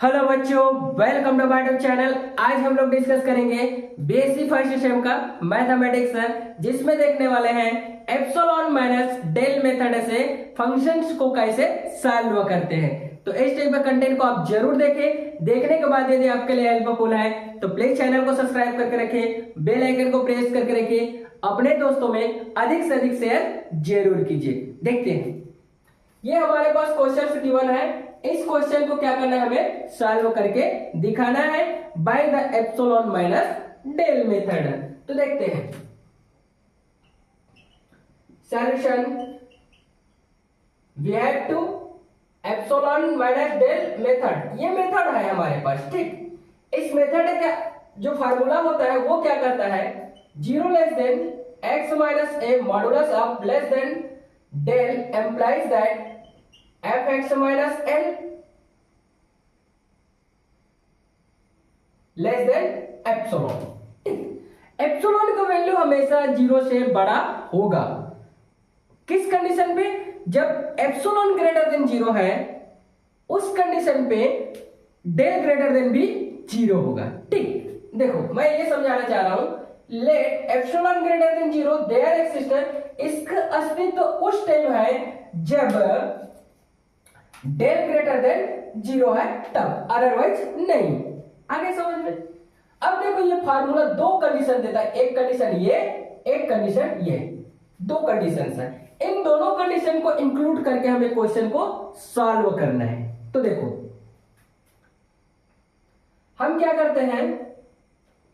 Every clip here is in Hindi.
हेलो बच्चों, welcome to my YouTube channel. आज हम लोग डिस्कस करेंगे बीएससी फर्स्ट सेम का मैथमेटिक्स, जिसमें देखने वाले हैं एप्सिलॉन माइनस डेल मेथड से फंक्शंस को कैसे सॉल्व करते हैं। तो इस टाइप का कंटेंट को आप जरूर देखें। देखने के बाद यदि आपके लिए हेल्पफुल है तो प्लीज चैनल को सब्सक्राइब करके रखें, बेल आइकन को प्रेस करके रखें, अपने दोस्तों में अधिक से अधिक शेयर जरूर कीजिए। देखते हैं, ये हमारे पास क्वेश्चन गिवन है। इस क्वेश्चन को क्या करना है, हमें सॉल्व करके दिखाना है by the epsilon minus del method. तो देखते हैं solution. We have to epsilon minus del method, ये मेथड है हमारे पास, ठीक। इस मेथड का जो फार्मूला होता है वो क्या करता है, 0 less than x minus A modulus of less than del implies that fx minus l less than epsilon. Epsilon का वैल्यू हमेशा 0 से बड़ा होगा। किस कंडीशन पे? जब एप्सिलॉन ग्रेटर देन 0 है, उस कंडीशन पे डेल ग्रेटर देन भी 0 होगा, ठीक। देखो मैं ये समझाना चाह रहा हूं, let epsilon greater than 0 there exist, इसका अस्तित्व उस टाइम है जब डेल ग्रेटर देन 0 है तब, अदरवाइज नहीं। आगे समझ में। अब देखो ये फार्मूला दो कंडीशन देता है, एक कंडीशन ये, एक कंडीशन ये, दो कंडीशंस है। इन दोनों कंडीशन को इंक्लूड करके हमें क्वेश्चन को सॉल्व करना है। तो देखो हम क्या करते हैं,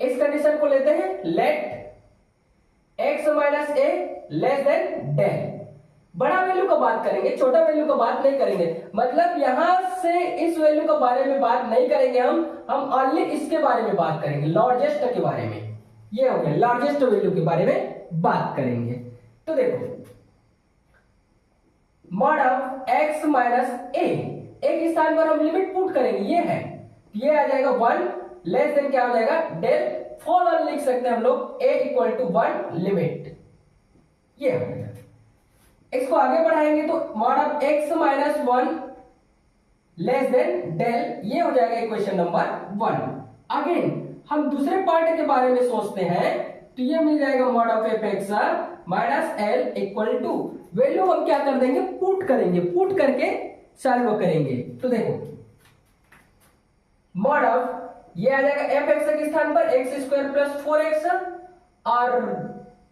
इस कंडीशन को लेते हैं लेट एक्स माइनस ए लेस देन डेल। बड़ा वैल्यू का बात करेंगे, छोटा वैल्यू का बात नहीं करेंगे। मतलब यहां से इस वैल्यू के बारे में बात नहीं करेंगे, हम ओनली इसके बारे में बात करेंगे, लार्जेस्ट के बारे में। ये हो गया, लार्जेस्ट वैल्यू के बारे में बात करेंगे। तो देखो मॉड ऑफ x माइनस ए, एक स्थान पर हम लिमिट पुट करेंगे, ये है, ये आ जाएगा 1 लेस देन क्या हो जाएगा डेल, फॉलोअर लिख सकते हैं हम लोग, a इक्वल टू 1 लिमिट, ये हो गया। इसको आगे बढ़ाएंगे तो mod of x minus 1 less than del, ये हो जाएगा इक्वेशन नंबर 1। अगेन हम दूसरे पार्ट के बारे में सोचते हैं, तो ये मिल जाएगा mod of F X minus L equal to, value हम क्या कर देंगे, पुट करेंगे, पुट करके सॉल्व करेंगे। तो देखो मॉड ऑफ ये आ जाएगा एफ एक्स के स्थान पर एक्स स्क्वायर प्लस 4x और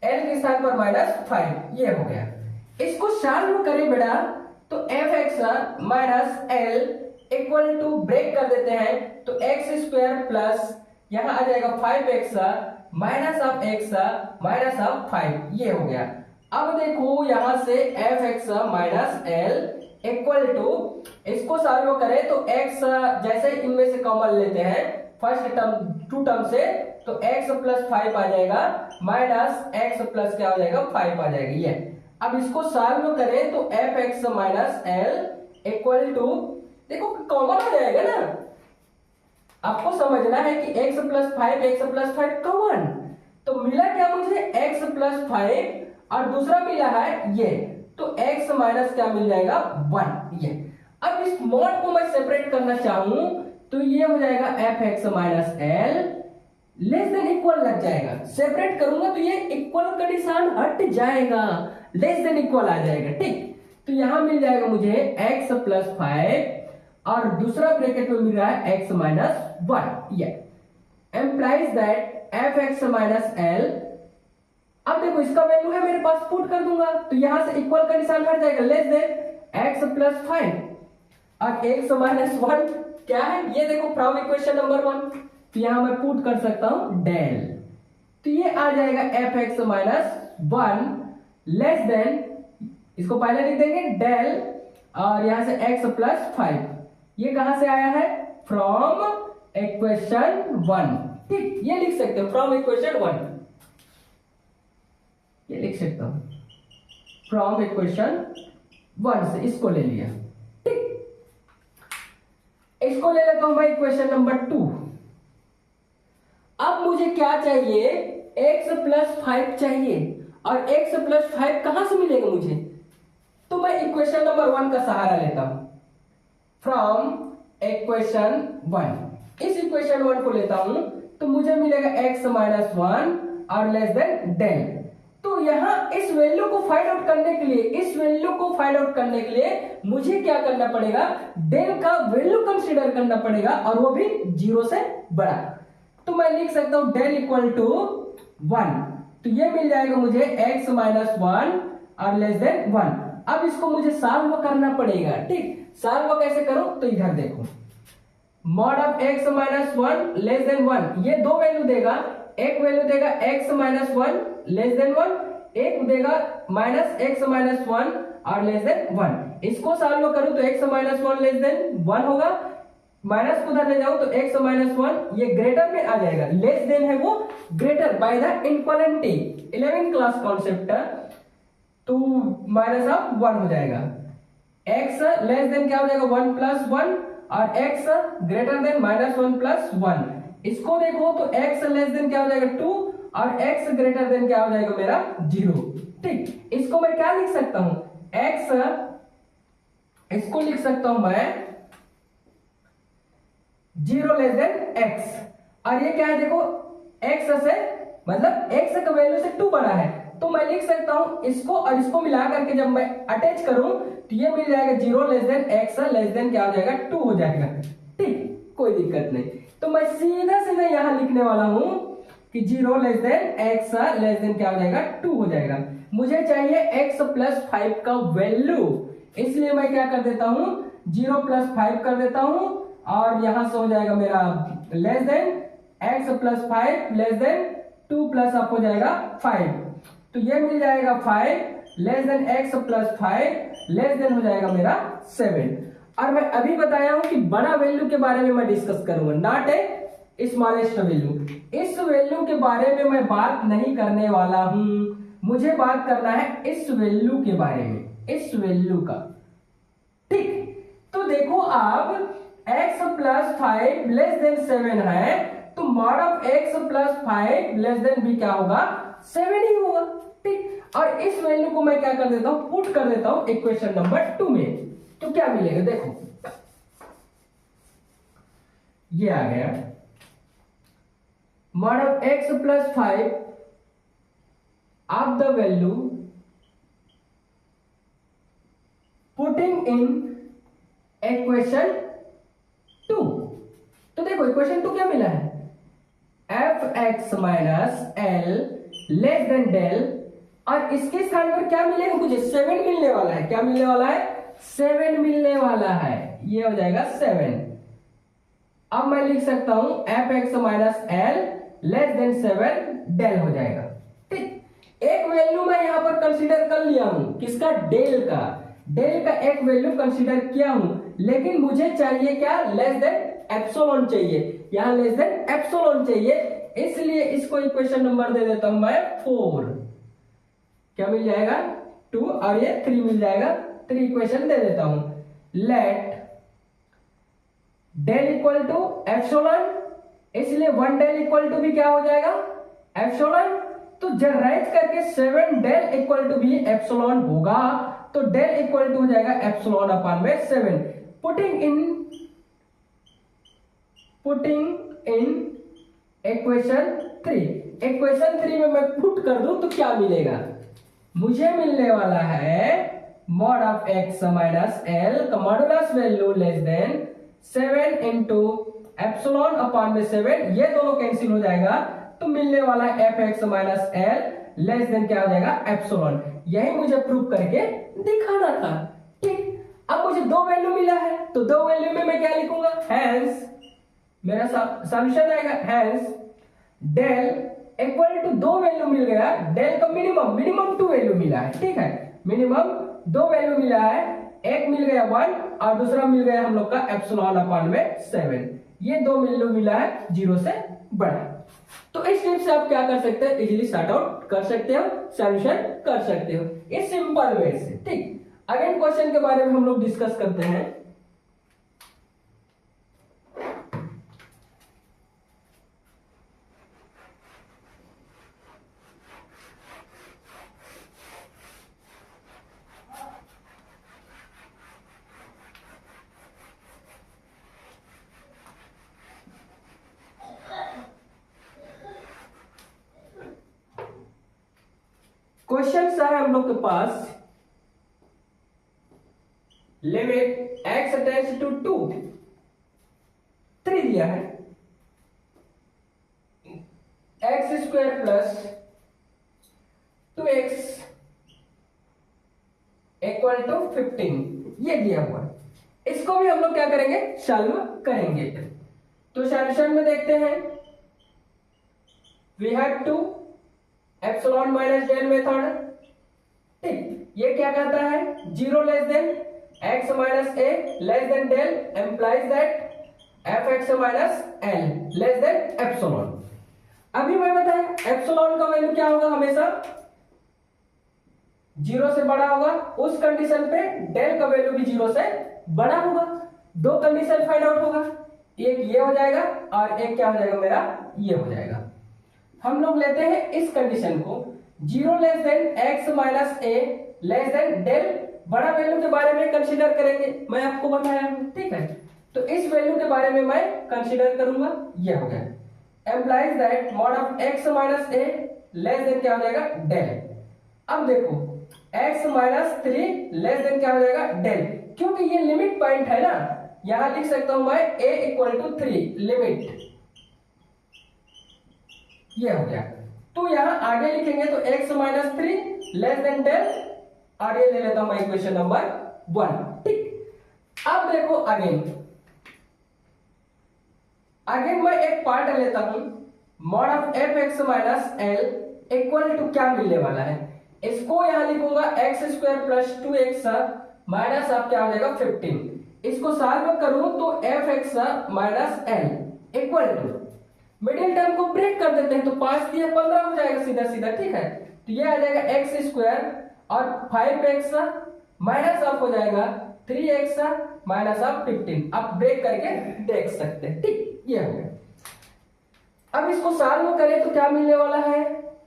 एल के स्थान पर माइनस 5, ये हो गया। इसको सॉल्व करें बेटा तो F X minus L equal to, break कर देते हैं तो एक्स स्क्वायर प्लस यहां आ जाएगा 5x minus of x minus of 5, ये हो गया। अब देखो यहां से F X minus L equal to, इसको सॉल्व करें तो x जैसे इनमें से कॉमन लेते हैं फर्स्ट टर्म टू टर्म से, तो x प्लस 5 आ जाएगा माइनस x प्लस क्या हो जाएगा 5 आ जाएगा, ये। अब इसको सॉल्व करें तो F X minus L equal to, देखो कॉमन हो जाएगा ना। आपको समझना है कि x प्लस 5 कॉमन, तो मिला क्या मुझे x प्लस 5 और दूसरा मिला है ये, तो x माइनस क्या मिल जाएगा 1, ये। अब इस मॉड को मैं सेपरेट करना चाहूं तो ये हो जाएगा F X minus L less than equal लग जाएगा, सेपरेट करूंगा तो ये इक्वल कंडीशन हट जाएगा, लेस देन इक्वल आ जाएगा, ठीक। तो यहां मिल जाएगा मुझे x प्लस 5 और दूसरा ब्रैकेट में मिल रहा है x माइनस 1, ये implies that F X minus L. अब देखो इसका वैल्यू है मेरे पास, पुट कर दूंगा तो यहां से इक्वल कंडीशन हट जाएगा, लेस देन x प्लस 5 और x माइनस 1 क्या है, ये देखो फ्रॉम इक्वेशन नंबर 1, तो यहां मैं पुट कर सकता हूं डेल, तो ये आ जाएगा F X minus 1 less then, इसको पहले लिख देंगे डेल और यहां से x प्लस 5, ये कहां से आया है, फ्रॉम इक्वेशन 1, ठीक। ये लिख सकते हो फ्रॉम इक्वेशन 1, ये लिख सकता हूं फ्रॉम इक्वेशन 1 से, इसको ले लिया, ठीक। इसको ले लेता हूं मैं इक्वेशन नंबर 2। अब मुझे क्या चाहिए, x प्लस 5 चाहिए, और x प्लस 5 कहां से मिलेगा मुझे, तो मैं इक्वेशन नंबर 1 का सहारा लेता हूं, फ्रॉम इक्वेशन 1। इस इक्वेशन 1 को लेता हूं तो मुझे मिलेगा x माइनस 1 और लेस देन डेल। तो यहां इस वैल्यू को फाइंड आउट करने के लिए, इस वैल्यू को फाइंड आउट करने के लिए मुझे क्या करना पड़ेगा, डेल का वैल्यू कंसीडर करना पड़ेगा और वो भी 0 से बड़ा। तो मैं लिख सकता हूं डेल इक्वल टू 1। तो ये मिल जाएगा मुझे x माइनस 1 और लेस देन 1। अब इसको मुझे सॉल्व करना पड़ेगा। ठीक, सॉल्व कैसे करूं, तो इधर देखो, mod of x minus 1 less then 1, ये दो वैल्यू देगा। एक वैल्यू देगा x माइनस 1 लेस देन 1, एक देगा माइनस x माइनस 1 और लेस देन 1। इसको सॉल्व करूं तो x माइनस 1 लेस देन 1 होगा, माइनस को उधर ले जाऊं तो x माइनस 1 ये ग्रेटर में आ जाएगा, लेस देन है वो greater by the inequality 11th class concept है, तो माइनस ऑफ 1 हो जाएगा। x लेस देन क्या हो जाएगा 1 प्लस 1 और x greater than minus 1 plus 1। इसको देखो तो x लेस देन क्या हो जाएगा 2 और x ग्रेटर देन क्या हो जाएगा मेरा 0। ठीक, इसको मैं क्या लिख सकता हूं, x, इसको लिख सकता हूं मैं 0 लेस देन x, और ये क्या है देखो x से मतलब x का वैल्यू से 2 बड़ा है, तो मैं लिख सकता हूं इसको और इसको मिला करके जब मैं अटैच करूं तो ये मिल जाएगा 0 less than x less than क्या हो जाएगा 2 हो जाएगा। ठीक, कोई दिक्कत नहीं। तो मैं सीधा सीधा यहां लिखने वाला हूं कि 0 less than x less than क्या हो जाएगा 2 हो जाएगा। मुझे चाहिए x प्लस 5 का वैल्यू, इसलिए मैं क्या कर देता हूं 0 प्लस 5 कर देता हूं और यहां से हो जाएगा मेरा less than x plus 5 less then 2 plus up हो जाएगा 5, तो ये मिल जाएगा 5 less than x plus 5 less then हो जाएगा मेरा 7। और मैं अभी बताया हूं कि बड़ा वैल्यू के बारे में मैं डिस्कस करूंगा, नॉट ए स्मॉलेस्ट वैल्यू। इस वैल्यू के बारे में मैं बात नहीं करने वाला हूं, मुझे बात करना है इस वैल्यू के बारे में, इस वैल्यू का। ठीक, तो देखो आप x प्लस 5 लेस देन 7 है, तो mod of x plus 5 less then भी क्या होगा 7 ही होगा। ठीक, और इस वैल्यू को मैं क्या कर देता हूं, पुट कर देता हूं इक्वेशन नंबर 2 में, तो क्या मिलेगा देखो, ये आ गया mod of x plus 5 of the value putting in equation 2। तो देखो इक्वेशन 2 क्या मिला है, F X minus L less than del, और इसके स्थान पर क्या मिलेगा मुझे 7 मिलने वाला है। क्या मिलने वाला है 7 मिलने वाला है, ये हो जाएगा 7। अब मैं लिख सकता हूं F X minus L less than 7 del हो जाएगा। ठीक, एक वैल्यू मैं यहां पर कंसीडर कर लिया हूं, किसका, डेल का, डेल का एक वैल्यू कंसीडर किया हूं, लेकिन मुझे चाहिए क्या, लेस देन एप्सिलॉन चाहिए, यहां लेस देन एप्सिलॉन चाहिए, इसलिए इसको इक्वेशन नंबर दे देता हूं मैं 4। क्या मिल जाएगा 2 और ये 3 मिल जाएगा, 3 इक्वेशन दे देता हूं। Let del equal to epsilon, इसलिए 1 डेल इक्वल टू भी क्या हो जाएगा एप्सिलॉन, तो जनरलाइज करके 7 डेल इक्वल टू भी एप्सिलॉन होगा, तो डेल इक्वल टू हो जाएगा एप्सिलॉन अपॉन में 7। पुटिंग इन इक्वेशन 3, इक्वेशन 3 में मैं पुट कर दूं तो क्या मिलेगा, मुझे मिलने वाला है mod of x minus L का modulus value less than 7 into epsilon upon में 7, ये दोनों कैंसिल हो जाएगा, तो मिलने वाला है F X minus L less than क्या हो जाएगा एप्सिलॉन। यही मुझे प्रूव करके दिखाना था। ठीक, अब मुझे दो वैल्यू मिला है, तो दो वैल्यू में मैं क्या लिखूंगा, हेंस मेरा सॉल्यूशन आएगा हेंस डेल इक्वल टू, दो वैल्यू मिल गया, डेल का मिनिमम 2 वैल्यू मिला है। ठीक है, मिनिमम 2 वैल्यू मिला है, एक मिल गया 1 और दूसरा मिल गया हम लोग का एप्सिलॉन अपॉन में 7, ये 2 वैल्यू मिला है 0 से बड़ा। तो इस टिप से आप क्या कर सकते हैं, इजीली सॉर्ट आउट कर सकते हो, सॉल्यूशन कर सकते हो इस सिंपल वे से। ठीक, अगेन क्वेश्चन के बारे में हम लोग डिस्कस करते हैं। क्वेश्चन है हम लोग के पास लिमिट x टेंड्स टू 2 3 दिया है, X square plus 2x equal to 15 ये दिया हुआ। इसको भी हम लोग क्या करेंगे, सॉल्व करेंगे। तो सॉल्यूशन में देखते हैं, we have to epsilon minus del method. ठीक, ये क्या कहता है, 0 less than x minus a less than del implies that fx minus l less than epsilon. अभी मैं बताया एप्सिलॉन का वैल्यू क्या होगा, हमेशा 0 से बड़ा होगा। उस कंडीशन पे डेल का वैल्यू भी 0 से बड़ा होगा। दो कंडीशन फाइंड आउट होगा, एक ये हो जाएगा और एक क्या हो जाएगा मेरा, ये हो जाएगा। हम लोग लेते हैं इस कंडीशन को, 0 less than x minus a less than del, बड़ा वैल्यू के बारे में कंसीडर करेंगे, मैं आपको बताया हूं। ठीक है, तो इस वैल्यू के बारे में मैं कंसीडर करूंगा, ये हो गया। Implies that mod of x minus a less than क्या हो जाएगा, डेल। अब देखो x माइनस 3 लेस देन क्या हो जाएगा, डेल। क्योंकि ये लिमिट पॉइंट है ना, यहां लिख सकता हूं मैं a इक्वल टू 3 लिमिट, ये हो गया। तो यहां आगे लिखेंगे तो x minus 3 less than del, और ये ले लेता हूं मैं इक्वेशन नंबर 1। ठीक, अब देखो अगेन मैं एक पार्ट लेता हूं, mod of fx minus l equal to क्या मिलने वाला है, इसको यहां लिखूंगा x square plus 2x minus आप क्या हो जाएगा 15। इसको सॉल्व करूं तो fx minus l equal to, middle term को ब्रेक कर देते हैं तो 5 दिया 15 हो जाएगा सीधा सीधा। ठीक है, तो ये आ जाएगा x स्क्वायर और 5x माइनस आप हो जाएगा 3x माइनस आप 15। आप ब्रेक करके देख सकते हैं। ठीक, ये हो गया। अब इसको सॉल्व करें तो क्या मिलने वाला है,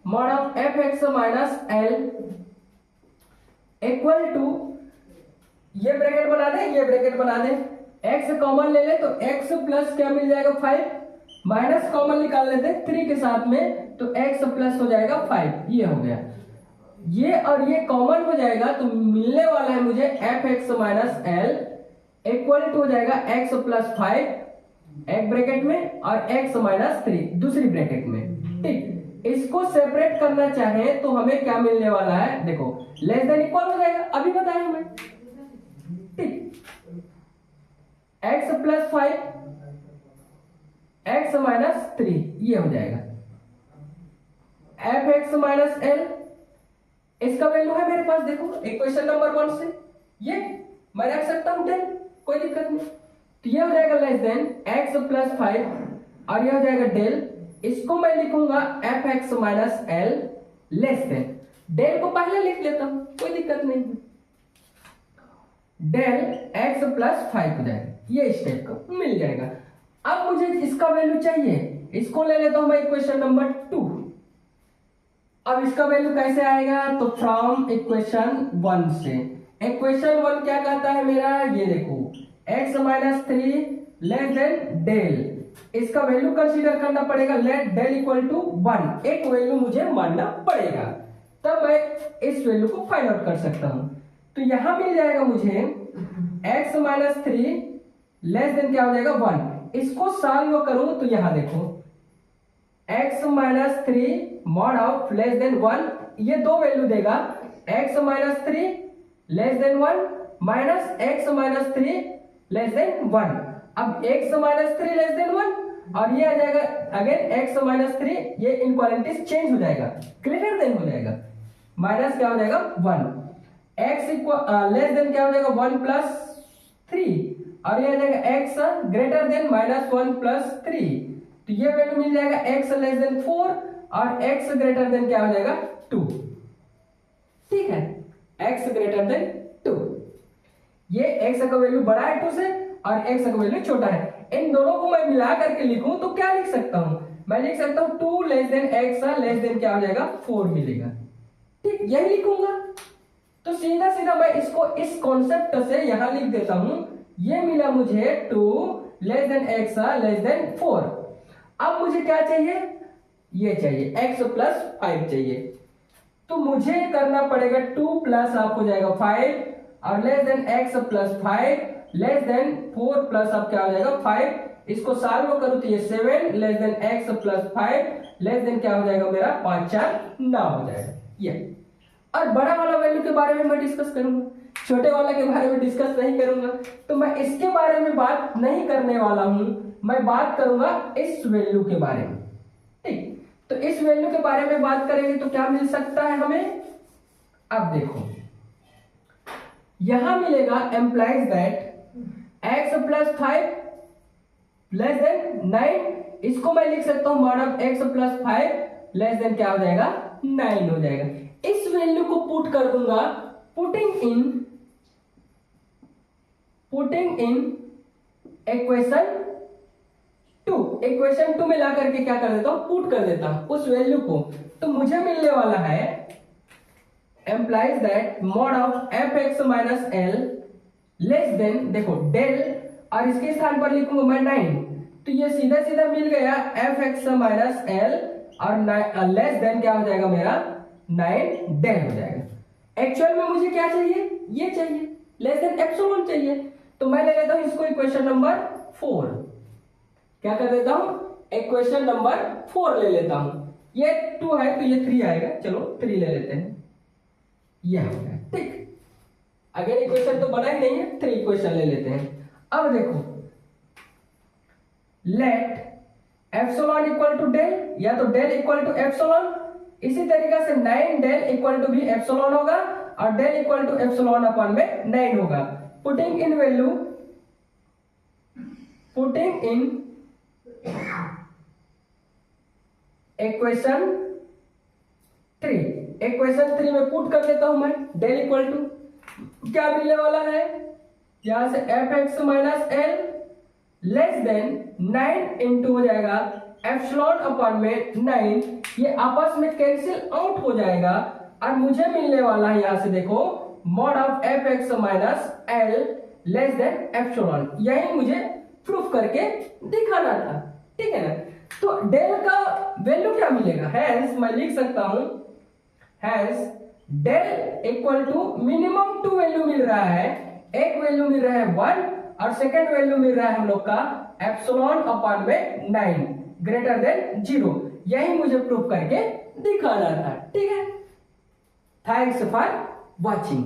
mod of fx minus l equal to, ये ब्रैकेट बना दे, ये ब्रैकेट बना दे, x कॉमन ले ले तो x प्लस क्या मिल जाएगा 5, माइनस कॉमन निकाल लेते 3 के साथ में तो x प्लस हो जाएगा 5, ये हो गया। ये और ये कॉमन हो जाएगा तो मिलने वाला है मुझे fx minus l equal to हो जाएगा x प्लस 5 एक ब्रैकेट में और x माइनस 3 दूसरी ब्रैकेट में। ठीक, इसको सेपरेट करना चाहे तो हमें क्या मिलने वाला है, देखो लेस देन इक्वल हो जाएगा, अभी बताया हमें। ठीक, x प्लस 5 x माइनस 3 ये हो जाएगा। fx माइनस l इसका वैल्यू है मेरे पास, देखो इक्वेशन नंबर 1 से ये मैं रख सकता हूं 10, कोई दिक्कत नहीं। तो ये हो जाएगा लेस देन x प्लस 5 और ये हो जाएगा डेल, इसको मैं लिखूंगा fx minus l less than, del को पहले लिख लेता हूं कोई दिक्कत नहीं, डेल x प्लस 5 हो जाएगा, ये स्टेप को मिल जाएगा। अब मुझे इसका वैल्यू चाहिए, इसको ले लेता हूं मैं इक्वेशन नंबर 2। अब इसका वैल्यू कैसे आएगा, तो फ्रॉम इक्वेशन 1 से। इक्वेशन 1 क्या कहता है मेरा, ये देखो x minus 3 less than del, इसका वैल्यू कंसीडर करना पड़ेगा, लेट डेल इक्वल टू 1, एक वैल्यू मुझे मानना पड़ेगा, तब मैं इस वैल्यू को फाइंड आउट कर सकता हूं। तो यहां मिल जाएगा मुझे x माइनस 3 लेस देन क्या हो जाएगा 1, इसको सॉल्व करूं तो यहां देखो x minus 3 mod of less then 1, ये दो वैल्यू देगा, x minus 3 less then 1 minus x minus 3 less then 1। अब x माइनस 3 लेस देन 1 और ये आ जाएगा अगेन x माइनस 3, ये इनक्वालिटीज चेंज हो जाएगा, ग्रेटर देन हो जाएगा, माइनस क्या हो जाएगा 1, x इक्वल लेस देन क्या हो जाएगा 1 प्लस 3 और ये आ जाएगा x greater than minus 1 plus 3, तो ये वैल्यू मिल जाएगा x लेस देन 4 और x ग्रेटर देन क्या हो जाएगा 2। ठीक है, x ग्रेटर देन 2, ये x का वैल्यू बड़ा है 2 से और x का वैल्यू छोटा है, इन दोनों को मैं मिला करके लिखूं तो क्या लिख सकता हूं, मैं लिख सकता हूं 2 less than x less than क्या हो जाएगा 4 मिलेगा। ठीक, यही लिखूंगा। तो सीधा सीधा मैं इसको इस कॉन्सेप्ट से यहां लिख देता हूं, ये मिला मुझे 2 less than x less than 4। अब मुझे क्या चाहिए, ये चाहिए x प्लस 5 चाहिए। तो मुझे करना पड़ेगा 2 प्लस आप हो जाएगा 5 और less than x plus 5 less then 4 plus आप क्या हो जाएगा 5। इसको सॉल्व करूं तो ये 7 less than x plus 5 less than क्या हो जाएगा मेरा 5 4 9 हो जाएगा ये। और बड़ा वाला वैल्यू के बारे में मैं डिस्कस करूंगा, छोटे वाला के बारे में डिस्कस नहीं करूंगा। तो मैं इसके बारे में बात नहीं करने वाला हूं, मैं बात करूंगा इस वैल्यू के बारे में। ठीक, तो इस वैल्यू के बारे में बात करेंगे तो क्या मिल सकता है हमें। अब देखो यहां मिलेगा implies that x plus 5 less than 9, इसको मैं लिख सकता हूं mod of x plus 5 less than क्या हो जाएगा 9 हो जाएगा। इस वैल्यू को पुट कर दूंगा, पुटिंग इन इक्वेशन 2, इक्वेशन 2 में ला करके क्या कर देता हूं पुट कर देता हूं उस वैल्यू को। तो मुझे मिलने वाला है employs that mod of fx minus L less than, देखो डेल और इसके स्थान पर लिखूंगा मैं 9, तो ये सीधा सीधा मिल गया fx माइनस एल और लेस देन क्या हो जाएगा मेरा 9 डेल हो जाएगा। एक्चुअल में मुझे क्या चाहिए, ये चाहिए लेस देन एप्सिलॉन चाहिए, तो मैं ले लेता हूं इसको इक्वेशन नंबर 4। क्या कर देता हूं इक्वेशन नंबर 4 ले लेता हूं। ये 2 है तो ये 3 आएगा, चलो 3 ले लेते हैं, ये हो गया। ठीक, अगर इक्वेशन तो बना ही नहीं है, 3 इक्वेशन ले लेते हैं। अब देखो let epsilon equal to del, या तो डेल इक्वल टू एप्सिलॉन, इसी तरीके से 9 डेल इक्वल टू भी एप्सिलॉन होगा और del equal to epsilon upon में 9 होगा। Putting in value, putting in equation 3, equation 3 में पुट कर देता हूं मैं डेल इक्वल टू क्या मिलने वाला है, यहां से fx minus L less than 9 into हो जाएगा एप्सिलॉन अपॉन में 9, ये आपस में कैंसिल आउट हो जाएगा और मुझे मिलने वाला है यहां से देखो mod of fx minus L less than epsilon. यही मुझे प्रूफ करके दिखाना था, ठीक है ना। तो डेल का वैल्यू क्या मिलेगा, हैंस मैं लिख सकता हूं hence del equal to minimum 2 value मिल रहा है, एक वैल्यू मिल रहा है 1 और सेकेंड वैल्यू मिल रहा है हम लोग का एप्सिलॉन अपॉन में 9 ग्रेटर देन 0। यही मुझे प्रूफ करके दिखाना था, ठीक है। Thanks for watching.